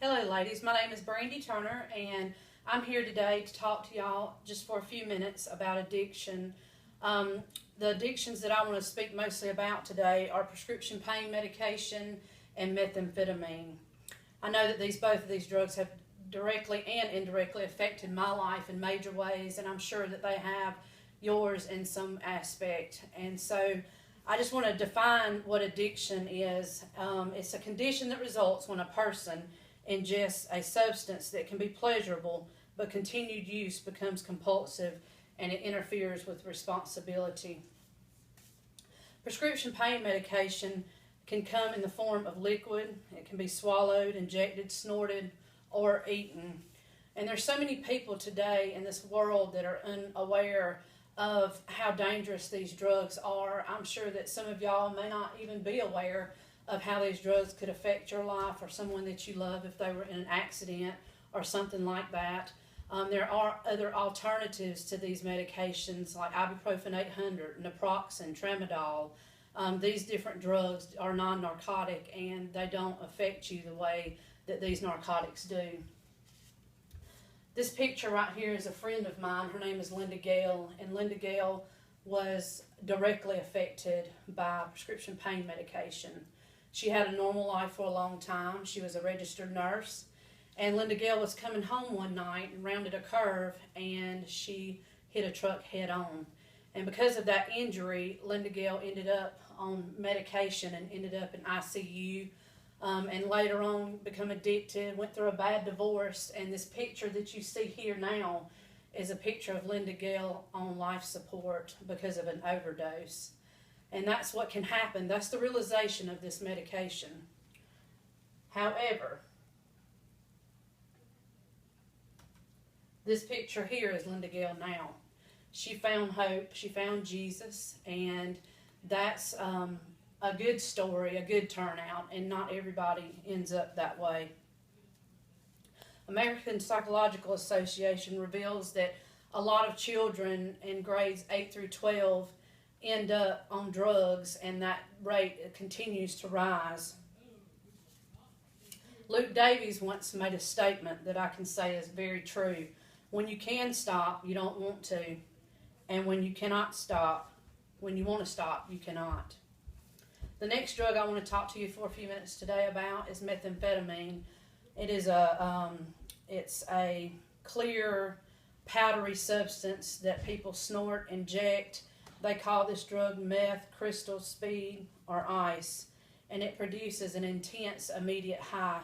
Hello ladies, my name is Brandy Turner and I'm here today to talk to y'all just for a few minutes about addiction. The addictions that I want to speak mostly about today are prescription pain medication and methamphetamine. I know that both of these drugs have directly and indirectly affected my life in major ways, and I'm sure that they have yours in some aspect. And so I just want to define what addiction is. It's a condition that results when a person ingests a substance that can be pleasurable, but continued use becomes compulsive and it interferes with responsibility. Prescription pain medication can come in the form of liquid. It can be swallowed, injected, snorted, or eaten. And there's so many people today in this world that are unaware of how dangerous these drugs are. I'm sure that some of y'all may not even be aware of how these drugs could affect your life or someone that you love if they were in an accident or something like that. There are other alternatives to these medications like ibuprofen 800, naproxen, tramadol. These different drugs are non-narcotic and they don't affect you the way that these narcotics do. This picture right here is a friend of mine. Her name is Linda Gale, and Linda Gale was directly affected by prescription pain medication. She had a normal life for a long time. She was a registered nurse. And Linda Gale was coming home one night and rounded a curve and she hit a truck head on. And because of that injury, Linda Gale ended up on medication and ended up in ICU. And later on become addicted, went through a bad divorce. And this picture that you see here now is a picture of Linda Gale on life support because of an overdose. And that's what can happen. That's the realization of this medication. However, this picture here is Linda Gale now. She found hope, she found Jesus, and that's a good story, a good turnout, and not everybody ends up that way. American Psychological Association reveals that a lot of children in grades 8 through 12 end up on drugs, and that rate continues to rise. Luke Davies once made a statement that I can say is very true. When you can stop, you don't want to. And when you cannot stop, when you want to stop, you cannot. The next drug I want to talk to you for a few minutes today about is methamphetamine. It's a clear, powdery substance that people snort, inject. They call this drug meth, crystal, speed, or ice. And it produces an intense, immediate high